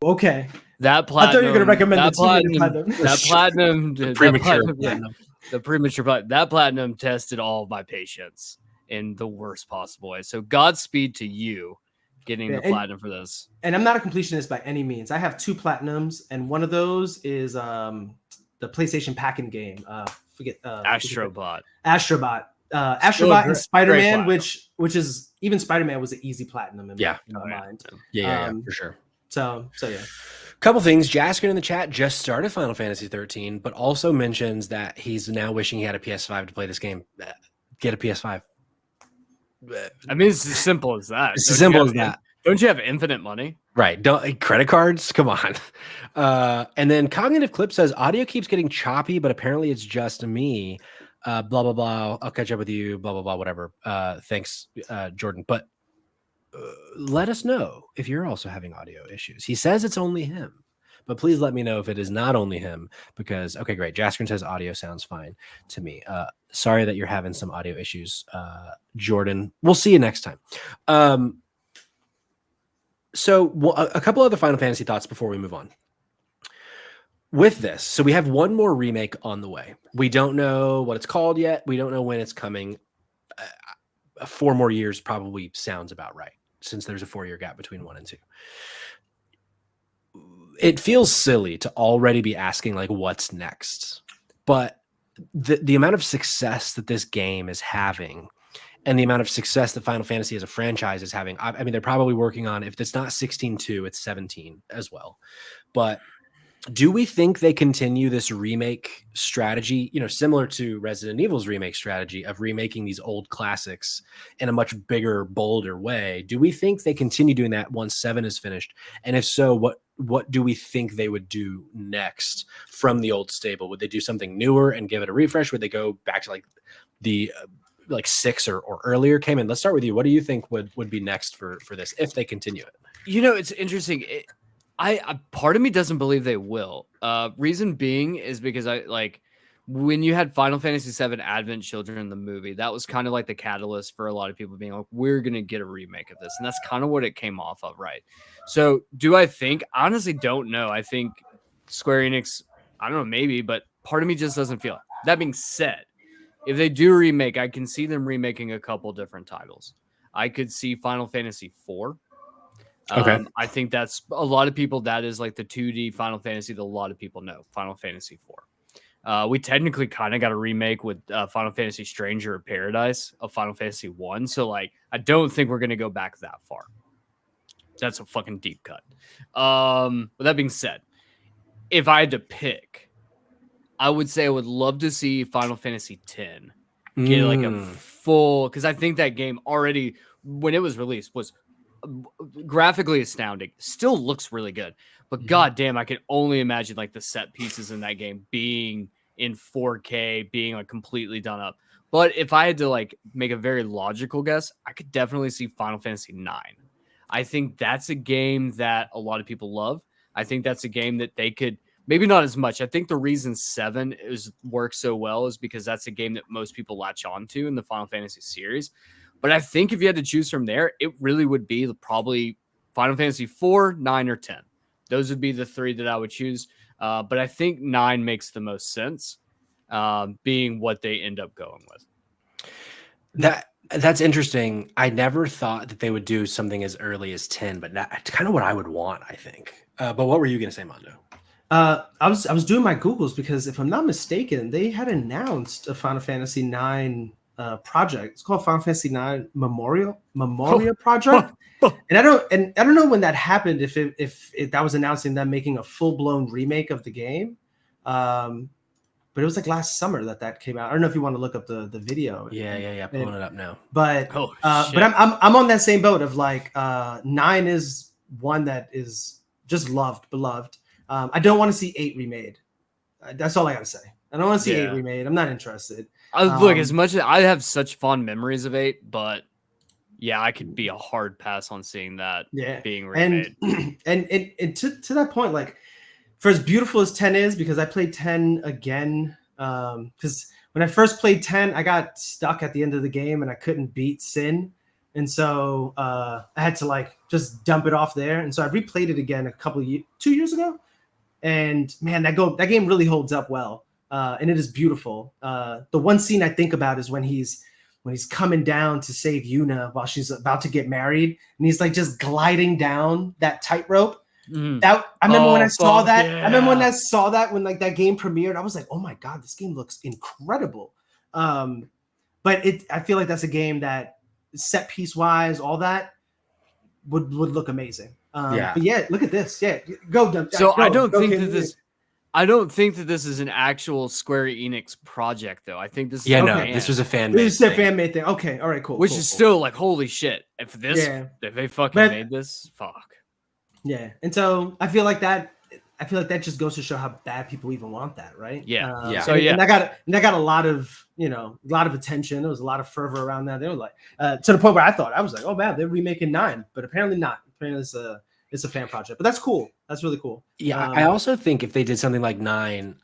Okay. That platinum. I thought you were going to recommend that the 2-minute platinum. That platinum. The premature platinum. The premature platinum. That platinum tested all of my patience in the worst possible way. So Godspeed to you getting the platinum for this. And I'm not a completionist by any means. I have 2 platinums, and one of those is the PlayStation Pack-in game. Astrobot. Astrobot and Spider-Man, which is even Spider-Man was an easy platinum in my mind. Yeah, for sure. So yeah. Couple things. Jasker in the chat just started Final Fantasy 13, but also mentions that he's now wishing he had a PS5 to play this game. Get a PS5. I mean, it's as simple as that. It's as simple as that. Don't you have infinite money? Right. Don't credit cards. Come on. And then Cognitive Clip says audio keeps getting choppy, but apparently it's just me. Blah, blah, blah. I'll catch up with you. Blah, blah, blah, whatever. Thanks, Jordan. But let us know if you're also having audio issues. He says it's only him, but please let me know if it is not only him because, okay, great. Jaskrin says audio sounds fine to me. Sorry that you're having some audio issues, Jordan. We'll see you next time. So a couple other Final Fantasy thoughts before we move on. With this, so we have one more remake on the way. We don't know what it's called yet. We don't know when it's coming. 4 more years probably sounds about right, since there's a 4-year gap between 1 and 2. It feels silly to already be asking, like, what's next? But the amount of success that this game is having and the amount of success that Final Fantasy as a franchise is having, I mean, they're probably working on, if it's not 16.2, it's 17 as well. But do we think they continue this remake strategy, similar to Resident Evil's remake strategy of remaking these old classics in a much bigger, bolder way? Do we think they continue doing that once 7 is finished? And if so, what do we think they would do next from the old stable? Would they do something newer and give it a refresh? Would they go back to the 6 or earlier came in? Let's start with you. What do you think would be next for this if they continue it? It's interesting. I part of me doesn't believe they will. Reason being is because when you had Final Fantasy VII Advent Children in the movie, that was kind of like the catalyst for a lot of people being like, we're going to get a remake of this. And that's kind of what it came off of, right? So do I think? I honestly don't know. I think Square Enix, I don't know, maybe, but part of me just doesn't feel it. That being said, if they do remake, I can see them remaking a couple different titles. I could see Final Fantasy IV. Okay. I think that's a lot of people. That is like the 2D Final Fantasy that a lot of people know. Final Fantasy IV. We technically kind of got a remake with Final Fantasy Stranger of Paradise of Final Fantasy 1. So I don't think we're gonna go back that far. That's a fucking deep cut. With that being said, if I had to pick, I would say I would love to see Final Fantasy X get a full, because I think that game already, when it was released, was graphically astounding. Still looks really good, but goddamn, I can only imagine the set pieces in that game being in 4K, being completely done up. But if I had to make a very logical guess, I could definitely see Final Fantasy IX. I think that's a game that a lot of people love. I think that's a game that they could, maybe not as much. I think the reason 7 works so well is because that's a game that most people latch on to in the Final Fantasy series. But I think if you had to choose from there, it really would be probably Final Fantasy 4, 9, or 10. Those would be the 3 that I would choose. But I think 9 makes the most sense, being what they end up going with. That's interesting. I never thought that they would do something as early as 10, but that's kind of what I would want, I think. But what were you going to say, Mondo? I was doing my Googles because if I'm not mistaken, they had announced a Final Fantasy 9 project. It's called Final Fantasy IX Memoria Project. And I don't know when that happened, if that was announcing them making a full-blown remake of the game. But it was last summer that came out. I don't know if you want to look up the video. Yeah. Pulling it up now. But but I'm on that same boat of 9 is one that is just beloved. I don't want to see 8 remade. That's all I gotta say. I don't want to see 8 remade. I'm not interested. Look, as much as I have such fond memories of 8, but yeah, I could be a hard pass on seeing that being remade. And to that point, for as beautiful as 10 is, because I played 10 again Because when I first played 10, I got stuck at the end of the game and I couldn't beat Sin. And so I had to like just dump it off there. And so I replayed it again 2 years ago. And man, that game really holds up well. And it is beautiful. The one scene I think about is when he's coming down to save Yuna while she's about to get married, and he's like just gliding down that tightrope. I remember when I saw that. Yeah. I remember when I saw that when like that game premiered. I was like, oh my god, this game looks incredible. But I feel like that's a game that set piece wise, all that would look amazing. But yeah, look at this. Yeah, go. So I don't think that this is an actual Square Enix project, though. I think this is this was a fan made. This is a fan made thing. Okay, all right, cool. Which is still like holy shit. If they fucking made this, fuck. Yeah, and so I feel like that just goes to show how bad people even want that, right? Yeah. So and I got a lot of attention. There was a lot of fervor around that. They were like to the point where I was like, oh man, they're remaking 9, but apparently not. Apparently it's a fan project, but that's cool. That's really cool. Yeah, I also think if they did something like 9,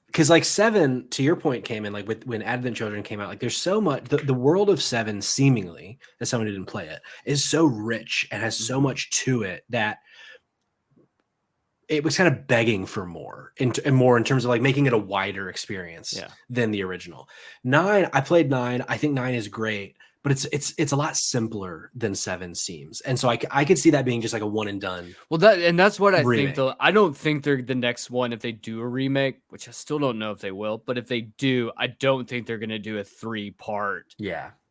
because like 7, to your point, came in like when Advent Children came out. Like there's so much. The world of 7, seemingly, as someone who didn't play it, is so rich and has so much to it that it was kind of begging for more and more in terms of like making it a wider experience than the original. 9, I played 9. I think 9 is great, but it's a lot simpler than 7 seems. And so I could see that being just like a one and done. Well, that's what I think though. I don't think they're the next one if they do a remake, which I still don't know if they will, but if they do, I don't think they're going to do a 3-part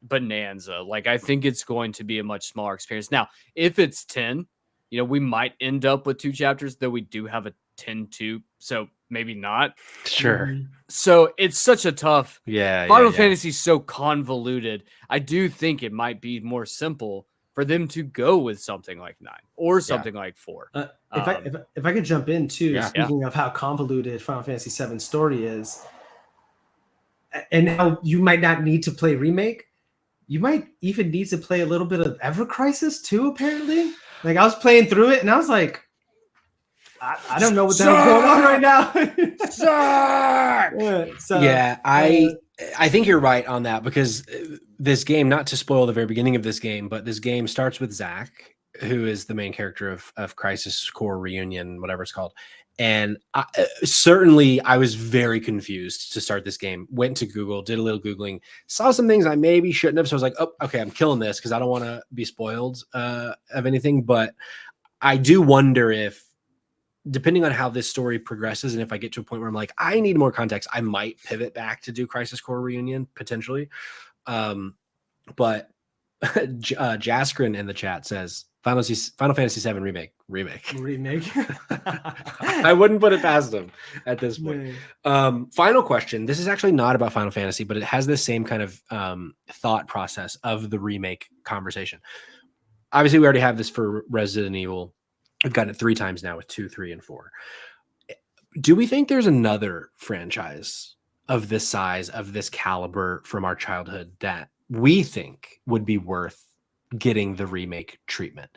bonanza. Like I think it's going to be a much smaller experience. Now, if it's 10, we might end up with 2 chapters, though we do have a 10-2, so maybe not. Sure. So it's such a tough. Final Fantasy is so convoluted. I do think it might be more simple for them to go with something like 9 or something like 4. If I could jump in too, speaking of how convoluted Final Fantasy 7 story is, and how you might not need to play remake, you might even need to play a little bit of Ever Crisis too. Apparently, like I was playing through it and I was like, I don't know what the hell's going on right now. I think you're right on that, because this game, not to spoil the very beginning of this game, but this game starts with Zack, who is the main character of Crisis Core Reunion, whatever it's called. And I was very confused to start this game. Went to Google, did a little Googling, saw some things I maybe shouldn't have. So I was like, oh, okay, I'm killing this because I don't want to be spoiled of anything. But I do wonder if, depending on how this story progresses, and if I get to a point where I'm like, I need more context, I might pivot back to do Crisis Core Reunion potentially. But Jaskrin in the chat says Final Fantasy 7 remake. I wouldn't put it past them at this point. Final question. This is actually not about Final Fantasy, but it has the same kind of thought process of the remake conversation. Obviously, we already have this for Resident Evil. We've gotten it 3 times now with 2, 3, and 4. Do we think there's another franchise of this size, of this caliber from our childhood that we think would be worth getting the remake treatment?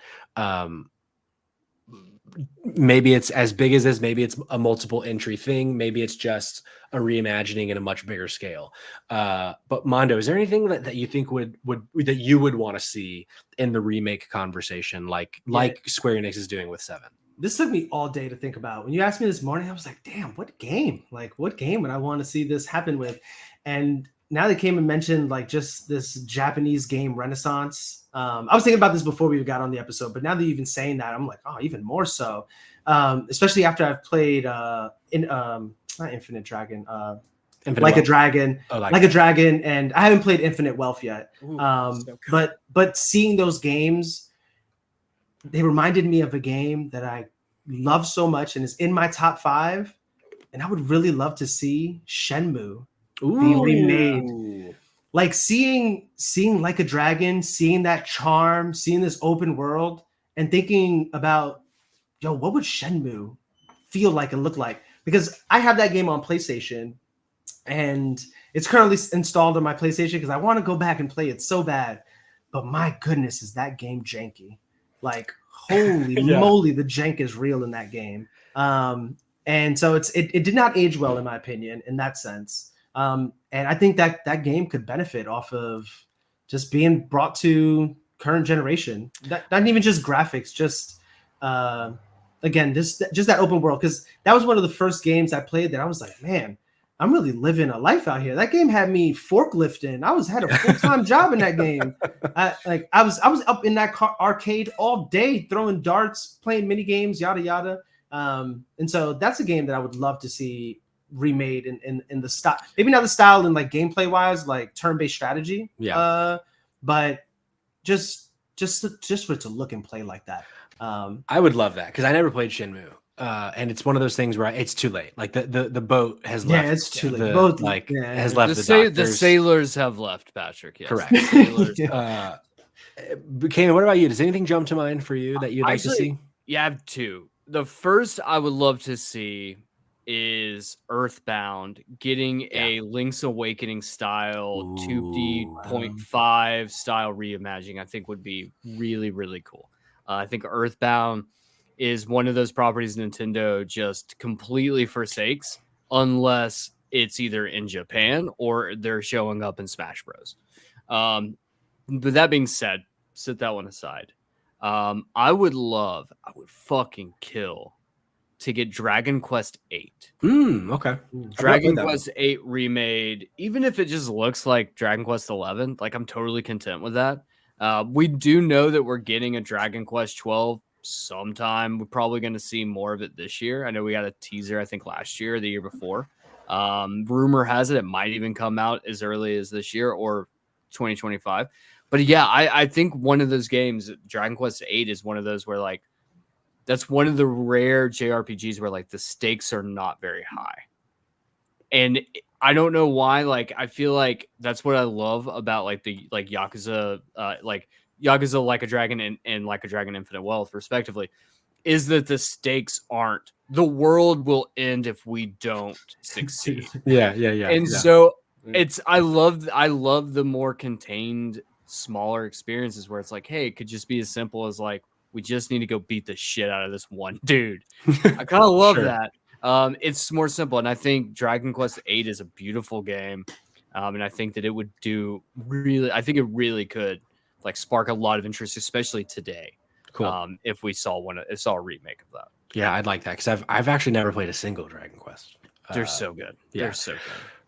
Maybe it's as big as this, maybe it's a multiple entry thing, maybe it's just a reimagining in a much bigger scale. But Mondo, is there anything that you think that you would want to see in the remake conversation, like Square Enix is doing with 7? This took me all day to think about. When you asked me this morning, I was like, damn, what game would I want to see this happen with? And now they came and mentioned like just this Japanese game renaissance. I was thinking about this before we got on the episode, but now that you've been saying that, I'm like, oh, even more so. Especially after I've played not Infinite Dragon, Like a Dragon, Like a Dragon, and I haven't played Infinite Wealth yet. Ooh, but seeing those games, they reminded me of a game that I love so much and is in my top 5, and I would really love to see Shenmue be remade. Like seeing Like a Dragon, seeing that charm, seeing this open world, and thinking about, what would Shenmue feel like and look like? Because I have that game on PlayStation, and it's currently installed on my PlayStation because I want to go back and play it so bad. But my goodness, is that game janky? Like, holy moly, the jank is real in that game. And And so it did not age well, in my opinion, in that sense. And I think that game could benefit off of just being brought to current generation. Not even just graphics, just again, just that open world. Because that was one of the first games I played that I was like, man, I'm really living a life out here. That game had me forklifting. Had a full-time job in that game. I was up in that arcade all day, throwing darts, playing mini games, yada yada. And so that's a game that I would love to see remade in the style, maybe not the style and like gameplay wise, like turn-based strategy. But just for it to look and play like that. I would love that because I never played Shenmue. And it's one of those things where it's too late. Like the boat has left. Yeah, it's too late. The boat has left the sailors have left, Patrick. Yes. Correct. Kane, what about you? Does anything jump to mind for you that you'd like to see? Yeah, I have two. The first I would love to see is Earthbound getting a Link's Awakening style 2D 0.5 style reimagining. I think would be really, really cool. I think Earthbound is one of those properties Nintendo just completely forsakes unless it's either in Japan or they're showing up in Smash Bros. But that being said, set that one aside. I would fucking kill to get Dragon Quest 8. Okay. Dragon Quest 8 remade, even if it just looks like Dragon Quest 11, like I'm totally content with that. We do know that we're getting a Dragon Quest 12 sometime. We're probably going to see more of it this year. I know we got a teaser, I think last year or the year before. Rumor has it might even come out as early as this year or 2025. But yeah, I think one of those games, Dragon Quest 8, is one of those where like that's one of the rare JRPGs where like the stakes are not very high. And I don't know why. Like I feel like that's what I love about like the Yakuza, Yakuza Like a Dragon and Like a Dragon Infinite Wealth, respectively, is that the stakes aren't. The world will end if we don't succeed. Yeah. And so I love the more contained, smaller experiences where it's like, hey, it could just be as simple as like we just need to go beat the shit out of this one dude. I kind of love that. It's more simple, and I think Dragon Quest 8 is a beautiful game, and I think that it would do really. I think it really could like spark a lot of interest, especially today. Cool. If we saw a remake of that. Yeah, I'd like that because I've actually never played a single Dragon Quest. They're so good. Yeah. They're so good.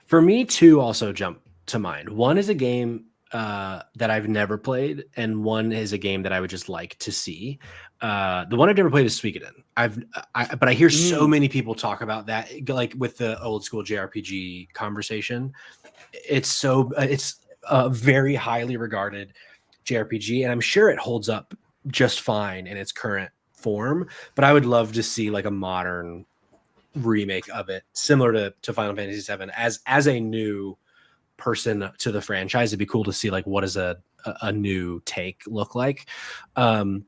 For me, two also jump to mind. One is a game that I've never played, and one is a game that I would just like to see. The one I've never played is Suikoden. But I hear so many people talk about that, like with the old school JRPG conversation. It's a very highly regarded JRPG, and I'm sure it holds up just fine in its current form. But I would love to see like a modern remake of it, similar to Final Fantasy VII, as a new person to the franchise. It'd be cool to see like what does a new take look like. And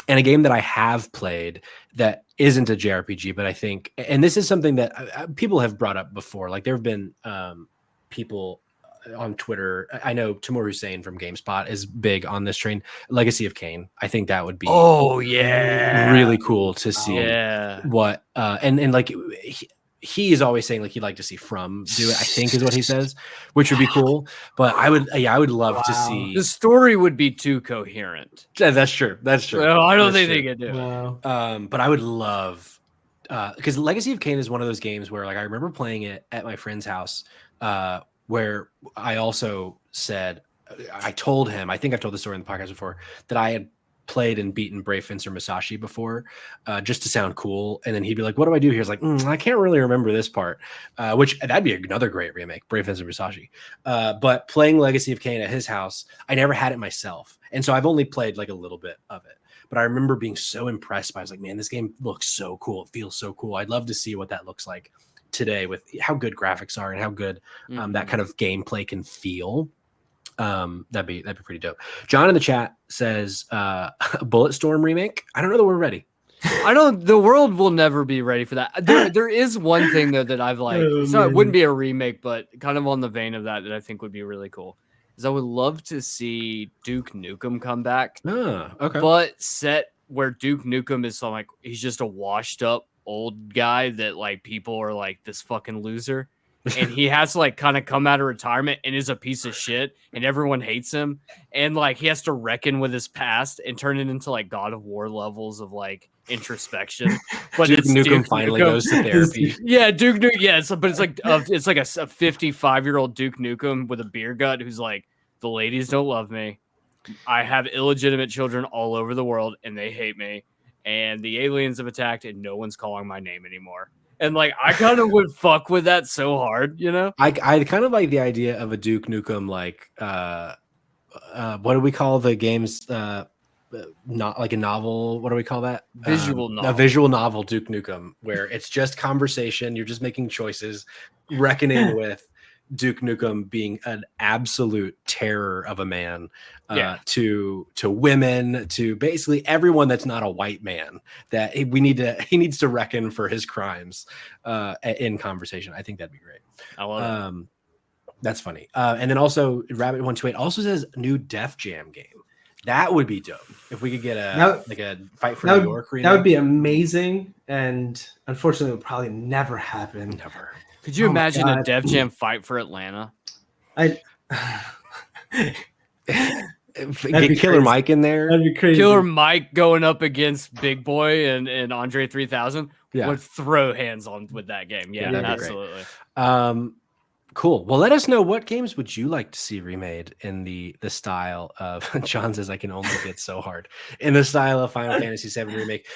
a game that I have played that isn't a JRPG, but I think, and this is something that people have brought up before, like there have been people on Twitter. I know Timur Hussein from GameSpot is big on this train. Legacy of Kain. I think that would be really cool to see what and like he is always saying like he'd like to see From do it, I think is what he says, which would be cool. But I would love to see. The story would be too coherent. Yeah, that's true. Well, I don't think they could do it. But I would love because Legacy of Kain is one of those games where like I remember playing it at my friend's house where I also said, I told him, I think I've told the story in the podcast before, that I had played and beaten Brave Fencer Musashi before, just to sound cool. And then he'd be like, what do I do here? He's like, I can't really remember this part, which that'd be another great remake, Brave Fencer Musashi. But playing Legacy of Kain at his house, I never had it myself. And so I've only played like a little bit of it. But I remember being so impressed by it. I was like, man, this game looks so cool. It feels so cool. I'd love to see what that looks like today with how good graphics are and how good that kind of gameplay can feel. That'd be pretty dope. John in the chat says Bulletstorm remake. I don't know that we're ready. The world will never be ready for that. There is one thing though that I've like, it wouldn't be a remake, but kind of on the vein of that I think would be really cool. Is I would love to see Duke Nukem come back. Okay. But set where Duke Nukem is like he's just a washed up old guy that like people are like this fucking loser. And he has to like kind of come out of retirement and is a piece of shit and everyone hates him. And like he has to reckon with his past and turn it into like God of War levels of like introspection. But Duke it's Nukem Duke finally Nukem. goes to therapy. Yeah, Duke Nukem. Yeah, but it's like a 55-year-old Duke Nukem with a beer gut who's like, the ladies don't love me. I have illegitimate children all over the world and they hate me. And the aliens have attacked and no one's calling my name anymore. And like I kind of would fuck with that so hard, you know? I kind of like the idea of a Duke Nukem like what do we call the games not like a novel, what do we call that? Visual novel. A visual novel Duke Nukem where it's just conversation, you're just making choices, reckoning with Duke Nukem being an absolute terror of a man to women, to basically everyone that's not a white man, that he needs to reckon for his crimes in conversation. I think that'd be great. I love it. That's funny. And then also Rabbit128 also says new Def Jam game. That would be dope if we could get a Fight for New York remake. That would be amazing, and unfortunately, it would probably never happen. Never. Could you imagine a Def Jam fight for Atlanta? Get Killer Mike in there. That'd be crazy. Killer Mike going up against Big Boy and Andre 3000 would throw hands on with that game. Yeah, absolutely. Cool. Well, let us know, what games would you like to see remade in the style of John says I can only get so hard in the style of Final Fantasy VII remake.